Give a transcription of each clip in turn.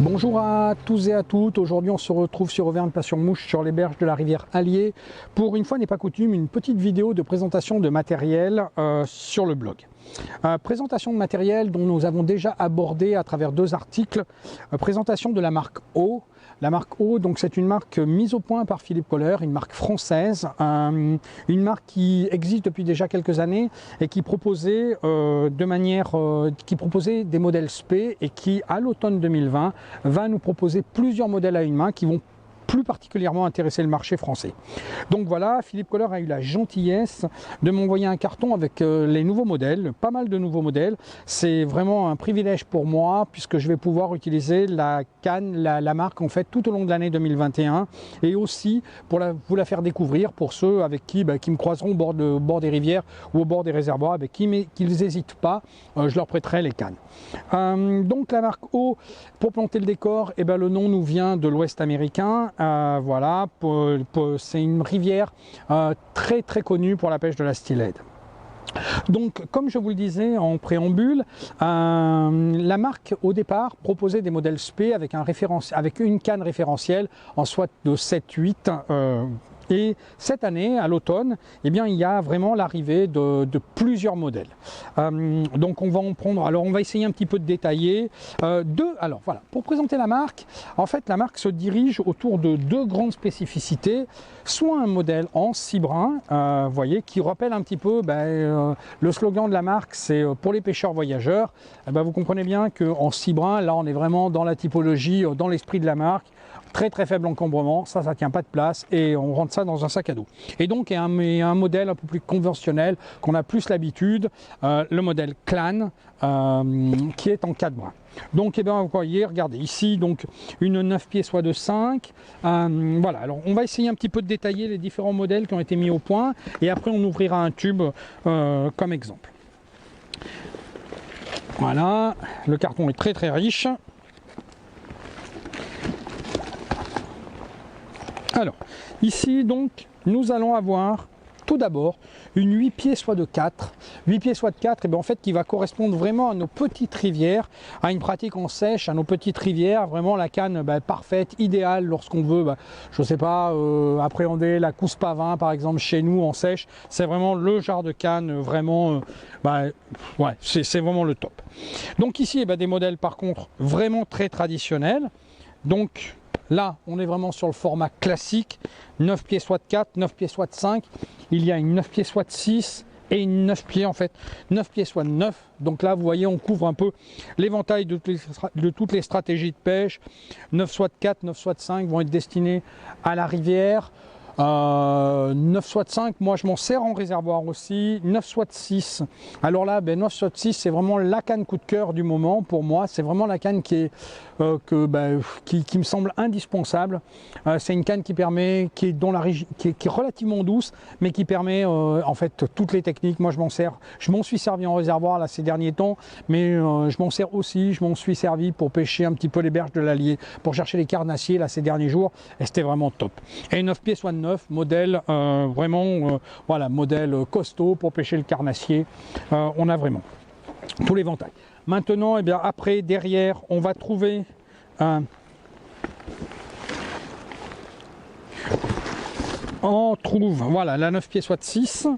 Bonjour à tous et à toutes, aujourd'hui on se retrouve sur Auvergne Passion Mouche sur les berges de la rivière Allier pour une fois n'est pas coutume, une petite vidéo de présentation de matériel sur le blog. Présentation de matériel dont nous avons déjà abordé à travers deux articles, présentation de la marque O. La marque O, donc c'est une marque mise au point par Philippe Kohler, une marque française, une marque qui existe depuis déjà quelques années et qui proposait des modèles spé et qui à l'automne 2020 va nous proposer plusieurs modèles à une main qui vont plus particulièrement intéresser le marché français. Donc voilà, Philippe Kohler a eu la gentillesse de m'envoyer un carton avec les nouveaux modèles, pas mal de nouveaux modèles. C'est vraiment un privilège pour moi puisque je vais pouvoir utiliser la canne, la marque en fait tout au long de l'année 2021 et aussi pour vous la faire découvrir pour ceux avec qui me croiseront au bord des rivières ou au bord des réservoirs, avec qui qu'ils n'hésitent pas, je leur prêterai les cannes. Donc la marque O, pour planter le décor, le nom nous vient de l'Ouest américain. Voilà, c'est une rivière très connue pour la pêche de la steelhead. Donc, comme je vous le disais en préambule, la marque au départ proposait des modèles spé avec une canne référentielle en soit de 7-8. Et cette année, à l'automne, il y a vraiment l'arrivée de plusieurs modèles. Donc on va en prendre, alors on va essayer un petit peu de détailler. Alors voilà, pour présenter la marque, en fait la marque se dirige autour de deux grandes spécificités. Soit un modèle en cibrun, vous voyez, qui rappelle un petit peu, le slogan de la marque, c'est pour les pêcheurs voyageurs. Vous comprenez bien qu'en cibrun, là on est vraiment dans la typologie, dans l'esprit de la marque. Très faible encombrement, ça tient pas de place et on rentre ça dans un sac à dos. Et donc il y a un modèle un peu plus conventionnel qu'on a plus l'habitude, le modèle Clan qui est en 4 brins. Donc vous voyez, regardez ici donc une 9 pieds soit de 5. Voilà, alors on va essayer un petit peu de détailler les différents modèles qui ont été mis au point et après on ouvrira un tube comme exemple. Voilà, le carton est très riche. Alors, ici donc, nous allons avoir tout d'abord une 8 pieds soit de 4. 8 pieds soit de 4, en fait, qui va correspondre vraiment à nos petites rivières, à une pratique en sèche, à nos petites rivières, vraiment la canne parfaite, idéale lorsqu'on veut, je sais pas, appréhender la cousse pavin par exemple chez nous en sèche. C'est vraiment le genre de canne, vraiment, ouais, c'est vraiment le top. Donc ici, des modèles par contre vraiment très traditionnels. Donc, là, on est vraiment sur le format classique, 9 pieds soit de 4, 9 pieds soit de 5. Il y a une 9 pieds soit de 6 et une 9 pieds en fait, 9 pieds soit de 9. Donc là, vous voyez, on couvre un peu l'éventail de toutes les stratégies de pêche. 9 soit de 4, 9 soit de 5 vont être destinés à la rivière. 9 soit de 5, moi je m'en sers en réservoir aussi. 9 soit de 6, alors là 9 soit de 6 c'est vraiment la canne coup de cœur du moment pour moi. C'est vraiment la canne qui me semble indispensable. C'est une canne qui est relativement douce mais qui permet en fait toutes les techniques. Moi je m'en suis servi en réservoir là ces derniers temps, mais je m'en suis servi pour pêcher un petit peu les berges de l'Allier, pour chercher les carnassiers là ces derniers jours, et c'était vraiment top. Et 9 pieds soit de 9, modèle voilà, modèle costaud pour pêcher le carnassier. On a vraiment tout l'éventail. Maintenant, après, derrière, on va trouver voilà, la 9 pieds soit de 6.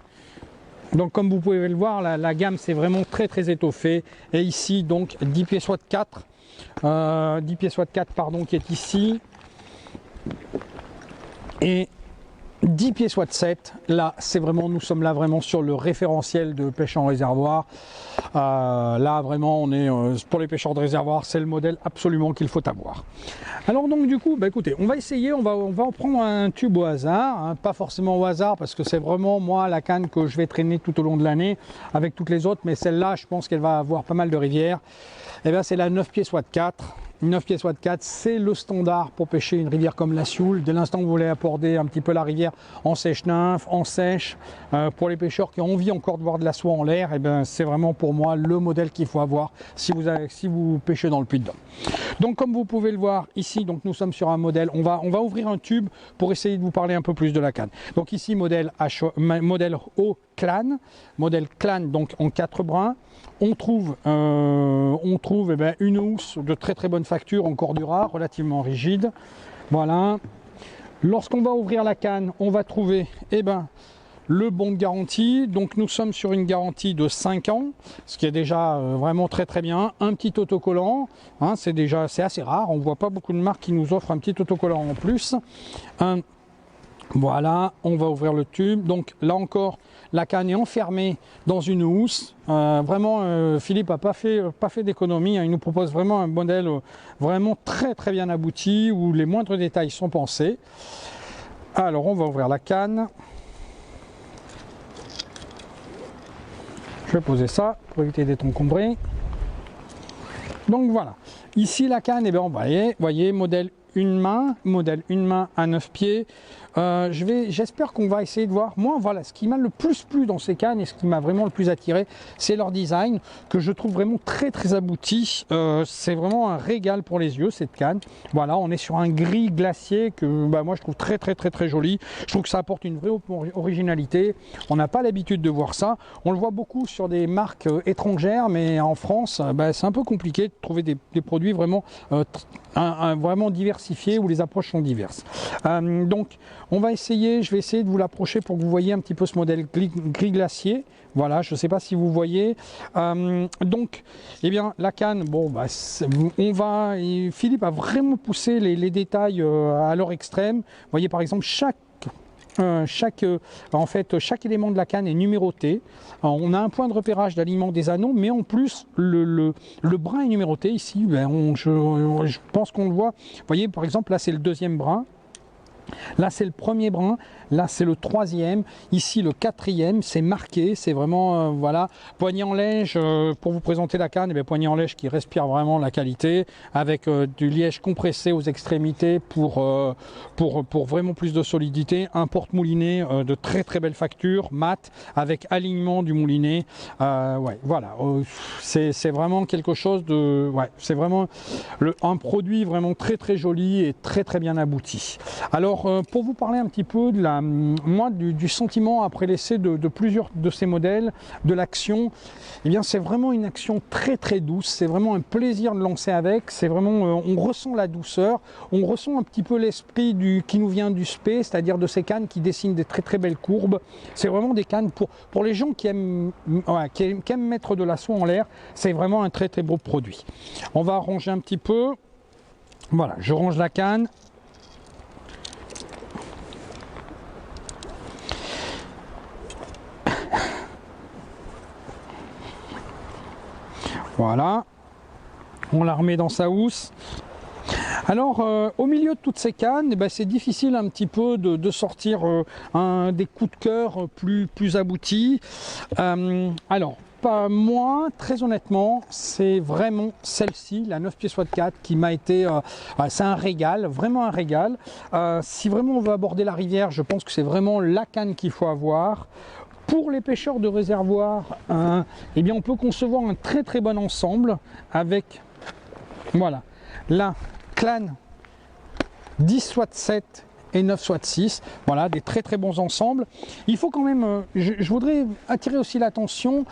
Donc comme vous pouvez le voir, la gamme c'est vraiment très étoffée. Et ici donc 10 pieds soit de 4, 10 pieds soit de 4 pardon, qui est ici. Et 10 pieds soit de 7, là nous sommes là vraiment sur le référentiel de pêche en réservoir. Là vraiment on est pour les pêcheurs de réservoir, c'est le modèle absolument qu'il faut avoir. Alors donc du coup, écoutez, on va essayer, on va en prendre un tube au hasard, hein, pas forcément au hasard parce que c'est vraiment moi la canne que je vais traîner tout au long de l'année avec toutes les autres, mais celle-là je pense qu'elle va avoir pas mal de rivières. C'est la 9 pieds soit de 4. 9 pieds soit de 4, c'est le standard pour pêcher une rivière comme la Sioule. Dès l'instant que vous voulez aborder un petit peu la rivière en sèche-nymphe, en sèche, pour les pêcheurs qui ont envie encore de voir de la soie en l'air, c'est vraiment pour moi le modèle qu'il faut avoir si vous pêchez dans le Puy-de-Dôme. Donc comme vous pouvez le voir ici, donc nous sommes sur un modèle, on va ouvrir un tube pour essayer de vous parler un peu plus de la canne. Donc ici modèle haut Clan, modèle Clan donc en 4 brins. On trouve eh ben, une housse de très très bonne facture, encore du rare, relativement rigide. Voilà. Lorsqu'on va ouvrir la canne, on va trouver eh ben, le bon de garantie. Donc nous sommes sur une garantie de 5 ans, ce qui est déjà vraiment très très bien. Un petit autocollant, hein, c'est assez rare, on ne voit pas beaucoup de marques qui nous offrent un petit autocollant en plus. Voilà, on va ouvrir le tube. Donc là encore, la canne est enfermée dans une housse. Vraiment, Philippe n'a pas fait d'économie. Hein. Il nous propose vraiment un modèle vraiment très très bien abouti où les moindres détails sont pensés. Alors on va ouvrir la canne. Je vais poser ça pour éviter d'être encombré. Donc voilà. Ici la canne, eh bien, voyez, modèle une main à 9 pieds. J'espère qu'on va essayer de voir. Moi, voilà, ce qui m'a le plus plu dans ces cannes et ce qui m'a vraiment le plus attiré, c'est leur design que je trouve vraiment très très abouti. C'est vraiment un régal pour les yeux cette canne. Voilà, on est sur un gris glacier que moi je trouve très très très très joli. Je trouve que ça apporte une vraie originalité. On n'a pas l'habitude de voir ça. On le voit beaucoup sur des marques étrangères, mais en France, c'est un peu compliqué de trouver des produits vraiment vraiment diversifiés où les approches sont diverses. Donc je vais essayer de vous l'approcher pour que vous voyez un petit peu ce modèle gris glacier. Voilà, je ne sais pas si vous voyez. Donc, eh bien, la canne, Philippe a vraiment poussé les détails à leur extrême. Vous voyez par exemple chaque élément de la canne est numéroté. On a un point de repérage d'alignement des anneaux, mais en plus le brin est numéroté ici. Je pense qu'on le voit. Vous voyez par exemple là c'est le deuxième brin. Là c'est le premier brin, là c'est le troisième, ici le quatrième, c'est marqué, c'est vraiment voilà, poignée en liège pour vous présenter la canne, poignée en liège qui respire vraiment la qualité, avec du liège compressé aux extrémités pour vraiment plus de solidité, un porte-moulinet de très très belle facture, mat, avec alignement du moulinet, voilà, c'est vraiment quelque chose de, c'est vraiment un produit vraiment très très joli et très très bien abouti. Alors pour vous parler un petit peu de du sentiment après l'essai de plusieurs de ces modèles, de l'action, eh bien c'est vraiment une action très très douce, c'est vraiment un plaisir de lancer avec, c'est vraiment, on ressent la douceur, on ressent un petit peu l'esprit qui nous vient du spé, c'est-à-dire de ces cannes qui dessinent des très très belles courbes. C'est vraiment des cannes pour les gens qui aiment mettre de la soie en l'air, c'est vraiment un très très beau produit. On va ranger un petit peu, voilà, je range la canne. Voilà, on la remet dans sa housse. Alors au milieu de toutes ces cannes, c'est difficile un petit peu de sortir des coups de cœur plus aboutis. Alors pas moi, très honnêtement, c'est vraiment celle-ci, la 9 pieds SWAT 4 qui m'a été, c'est un régal, vraiment un régal. Si vraiment on veut aborder la rivière, je pense que c'est vraiment la canne qu'il faut avoir. Pour les pêcheurs de réservoir, eh bien on peut concevoir un très très bon ensemble avec, voilà, la Clan 10 SWAT 7 et 9 SWAT 6, voilà, des très très bons ensembles. Il faut quand même, je voudrais attirer aussi l'attention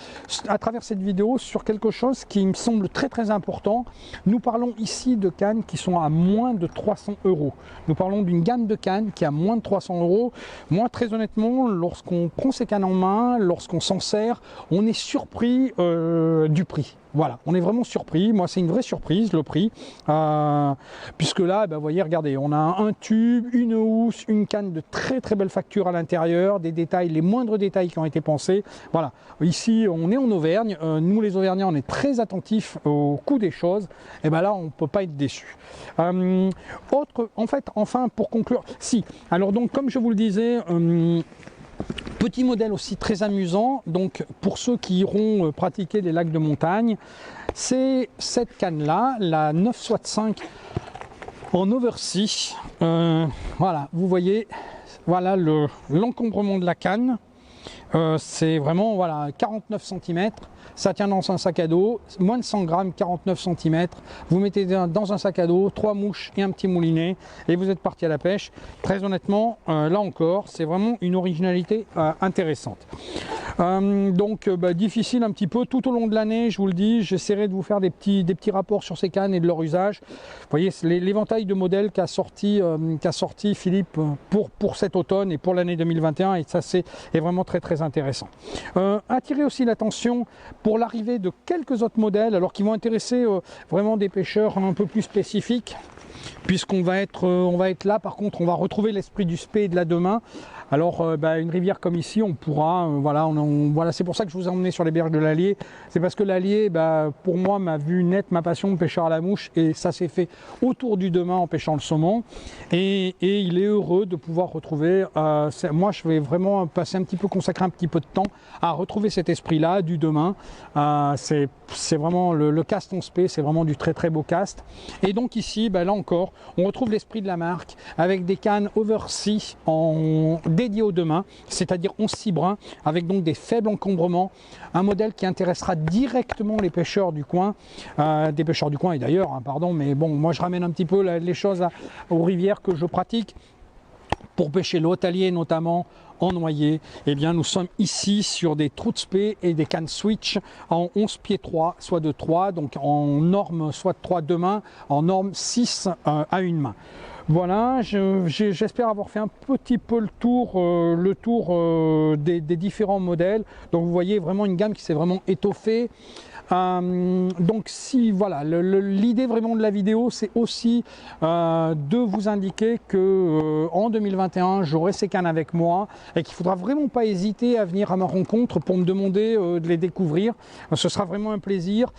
à travers cette vidéo sur quelque chose qui me semble très très important. Nous parlons ici de cannes qui sont à moins de 300 €. Nous parlons d'une gamme de cannes qui est à moins de 300 €. Moi très honnêtement, lorsqu'on prend ces cannes en main, lorsqu'on s'en sert, on est surpris du prix. Voilà, on est vraiment surpris. Moi, c'est une vraie surprise, le prix. Puisque là, vous voyez, regardez, on a un tube, une housse, une canne de très très belle facture à l'intérieur, des détails, les moindres détails qui ont été pensés. Voilà, ici, on est en Auvergne. Nous, les Auvergnats, on est très attentifs au coût des choses. Et bien là, on ne peut pas être déçu. Enfin, pour conclure, si. Alors donc, comme je vous le disais, petit modèle aussi très amusant, donc pour ceux qui iront pratiquer les lacs de montagne, c'est cette canne là, la 9 SWAT 5 en oversea. Voilà, vous voyez, voilà l'encombrement de la canne. C'est vraiment voilà 49 cm, ça tient dans un sac à dos, moins de 100 grammes, 49 cm. Vous mettez dans un sac à dos 3 mouches et un petit moulinet et vous êtes parti à la pêche. Très honnêtement, là encore, c'est vraiment une originalité intéressante. Donc difficile un petit peu tout au long de l'année, je vous le dis, j'essaierai de vous faire des petits rapports sur ces cannes et de leur usage. Vous voyez l'éventail de modèles qu'a sorti Philippe pour cet automne et pour l'année 2021, et ça c'est vraiment très intéressant. Attirer aussi l'attention pour l'arrivée de quelques autres modèles, alors qui vont intéresser vraiment des pêcheurs un peu plus spécifiques, puisqu'on va être là. Par contre, on va retrouver l'esprit du spé et de la demain. Alors une rivière comme ici, on pourra, voilà, c'est pour ça que je vous ai emmené sur les berges de l'Allier. C'est parce que l'Allier, pour moi, m'a vu naître ma passion de pêcheur à la mouche, et ça s'est fait autour du demain en pêchant le saumon. Et il est heureux de pouvoir retrouver, moi je vais vraiment consacrer un petit peu de temps à retrouver cet esprit-là du demain. C'est vraiment le cast en spé, c'est vraiment du très beau cast. Et donc ici, là encore, on retrouve l'esprit de la marque avec des cannes Oversea dédiées au demain, c'est-à-dire 11 brins, avec donc des faibles encombrements, un modèle qui intéressera directement les pêcheurs du coin, des pêcheurs du coin et d'ailleurs, pardon, mais bon, moi je ramène un petit peu les choses aux rivières que je pratique pour pêcher le haut-allier notamment en noyer. Eh bien nous sommes ici sur des trous de spé et des cannes switch en 11 pieds 3, soit de 3, donc en norme soit de 3 deux mains, en norme 6 à une main. Voilà, j'espère avoir fait un petit peu le tour des différents modèles. Donc vous voyez vraiment une gamme qui s'est vraiment étoffée. Donc si voilà, l'idée vraiment de la vidéo, c'est aussi de vous indiquer que en 2021 j'aurai ces cannes avec moi et qu'il ne faudra vraiment pas hésiter à venir à ma rencontre pour me demander de les découvrir. Ce sera vraiment un plaisir.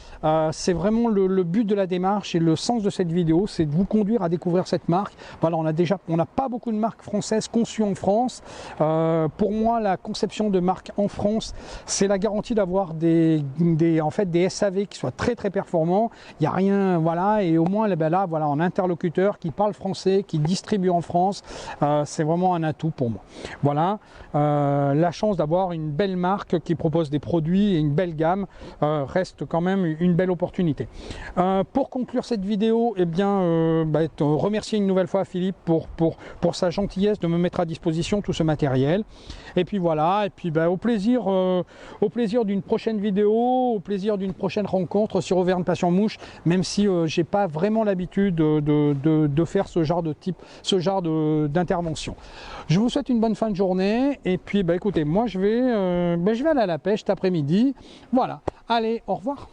C'est vraiment le but de la démarche et le sens de cette vidéo, c'est de vous conduire à découvrir cette marque. Voilà, on n'a pas beaucoup de marques françaises conçues en France. Pour moi, la conception de marque en France, c'est la garantie d'avoir des SAV qui soient très performants. Il n'y a rien, voilà, et au moins là, voilà, en interlocuteur qui parle français, qui distribue en France, c'est vraiment un atout pour moi. Voilà, la chance d'avoir une belle marque qui propose des produits et une belle gamme reste quand même une belle opportunité. Pour conclure cette vidéo, eh bien, remercier une nouvelle fois Philippe pour sa gentillesse de me mettre à disposition tout ce matériel. Et puis voilà, et puis au plaisir d'une prochaine vidéo, au plaisir d'une prochaine rencontre sur Auvergne Passion Mouche, même si j'ai pas vraiment l'habitude de faire ce genre d'intervention. Je vous souhaite une bonne fin de journée, et puis écoutez, moi je vais aller à la pêche cet après-midi. Voilà, allez, au revoir.